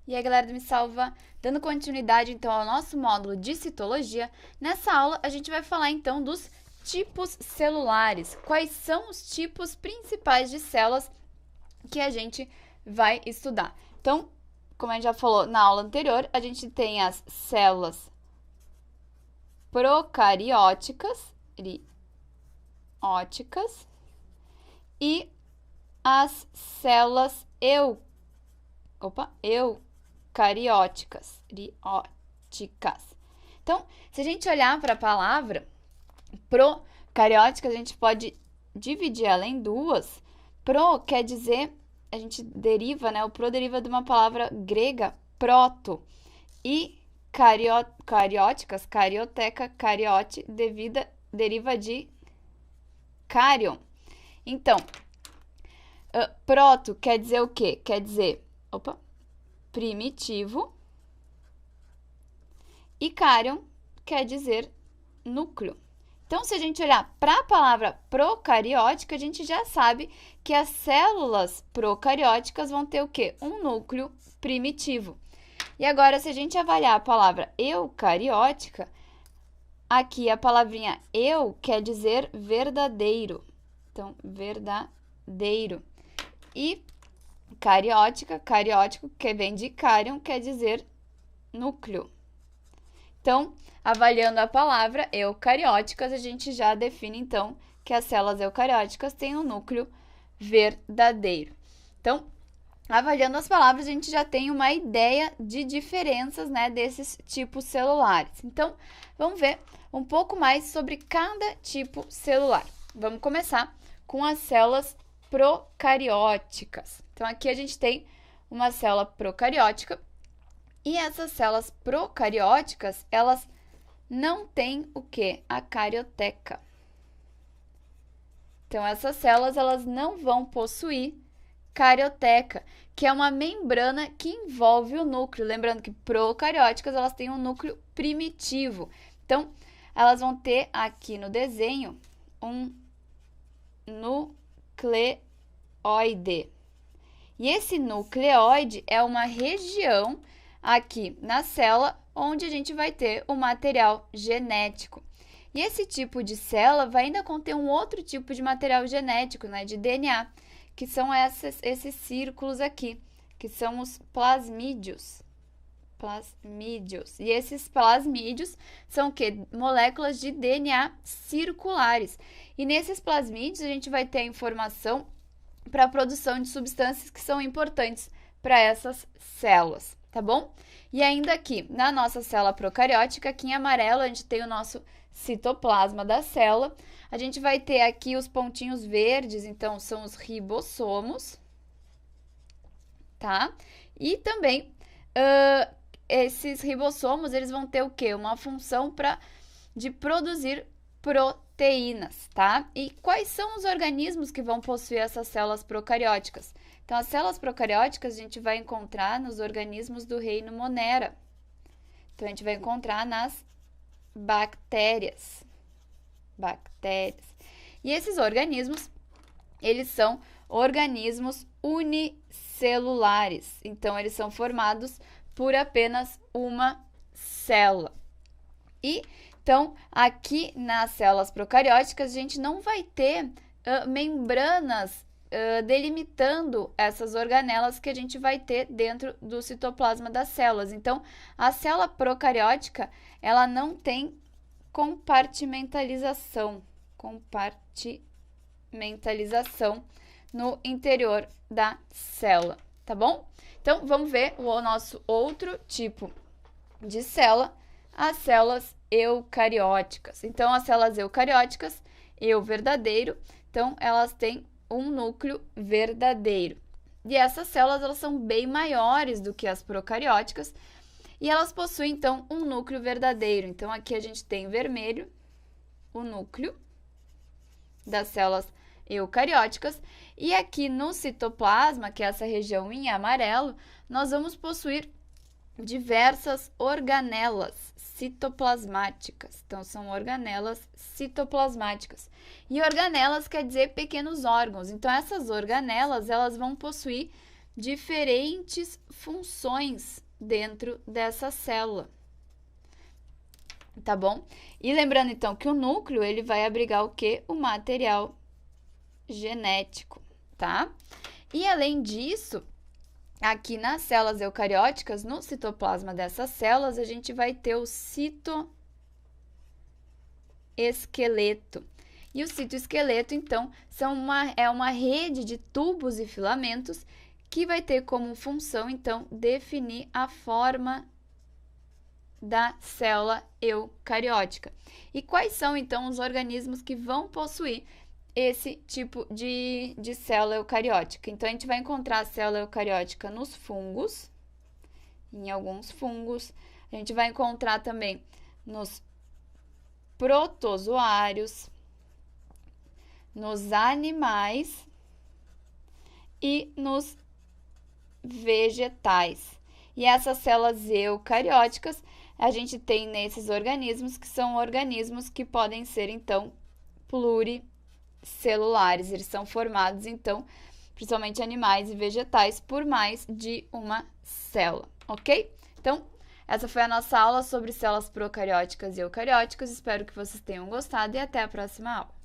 E aí, galera do Me Salva, dando continuidade então ao nosso módulo de citologia, nessa aula a gente vai falar então dos tipos celulares. Quais são os tipos principais de células que a gente vai estudar? Então, como a gente já falou na aula anterior, a gente tem as células procarióticas e as células eucarióticas. Então, se a gente olhar para a palavra procarióticas, a gente pode dividir ela em duas. Pro quer dizer, a gente deriva, né? O pro deriva de uma palavra grega, proto. E carióticas, carioteca, cariote, deriva de carion. Então, proto quer dizer o quê? Quer dizer, primitivo. E carion quer dizer núcleo. Então, se a gente olhar para a palavra procariótica, a gente já sabe que as células procarióticas vão ter o quê? Um núcleo primitivo. E agora, se a gente avaliar a palavra eucariótica, aqui a palavrinha eu quer dizer verdadeiro. Então, verdadeiro. E cariótico, que vem de carion, quer dizer núcleo. Então, avaliando a palavra eucarióticas, a gente já define, então, que as células eucarióticas têm um núcleo verdadeiro. Então, avaliando as palavras, a gente já tem uma ideia de diferenças, né, desses tipos celulares. Então, vamos ver um pouco mais sobre cada tipo celular. Vamos começar com as células procarióticas. Então, aqui a gente tem uma célula procariótica e essas células procarióticas, elas não têm o quê? A carioteca. Então, essas células, elas não vão possuir carioteca, que é uma membrana que envolve o núcleo. Lembrando que procarióticas, elas têm um núcleo primitivo. Então, elas vão ter aqui no desenho um nucleoide. E esse nucleoide é uma região aqui na célula onde a gente vai ter o material genético. E esse tipo de célula vai ainda conter um outro tipo de material genético, né, de DNA, que são esses círculos aqui, que são os plasmídeos. E esses plasmídeos são o quê? Moléculas de DNA circulares. E nesses plasmídeos a gente vai ter a informação para a produção de substâncias que são importantes para essas células, tá bom? E ainda aqui, na nossa célula procariótica, aqui em amarelo, a gente tem o nosso citoplasma da célula. A gente vai ter aqui os pontinhos verdes, então, são os ribossomos, tá? E também, esses ribossomos, eles vão ter o quê? Uma função de produzir proteínas, tá? E quais são os organismos que vão possuir essas células procarióticas? Então, as células procarióticas a gente vai encontrar nos organismos do reino Monera. Então, a gente vai encontrar nas bactérias. E esses organismos, eles são organismos unicelulares. Então, eles são formados por apenas uma célula. E, então, aqui nas células procarióticas, a gente não vai ter membranas delimitando essas organelas que a gente vai ter dentro do citoplasma das células. Então, a célula procariótica, ela não tem compartimentalização no interior da célula, tá bom? Então, vamos ver o nosso outro tipo de célula, as células eucarióticas. Então, as células eucarióticas, verdadeiro, então, elas têm um núcleo verdadeiro. E essas células, elas são bem maiores do que as procarióticas e elas possuem, então, um núcleo verdadeiro. Então, aqui a gente tem vermelho o núcleo das células eucarióticas e aqui no citoplasma, que é essa região em amarelo, nós vamos possuir diversas organelas citoplasmáticas. Então, são organelas citoplasmáticas. E organelas quer dizer pequenos órgãos. Então, essas organelas, elas vão possuir diferentes funções dentro dessa célula. Tá bom? E lembrando, então, que o núcleo, ele vai abrigar o quê? O material genético, tá? E, além disso, aqui nas células eucarióticas, no citoplasma dessas células, a gente vai ter o citoesqueleto. E o citoesqueleto, então, é uma rede de tubos e filamentos que vai ter como função, então, definir a forma da célula eucariótica. E quais são, então, os organismos que vão possuir esse tipo de célula eucariótica? Então, a gente vai encontrar a célula eucariótica nos fungos, em alguns fungos. A gente vai encontrar também nos protozoários, nos animais e nos vegetais. E essas células eucarióticas a gente tem nesses organismos, que são organismos que podem ser, então, pluricelulares. Eles são formados, então, principalmente animais e vegetais, por mais de uma célula, ok? Então, essa foi a nossa aula sobre células procarióticas e eucarióticas. Espero que vocês tenham gostado e até a próxima aula.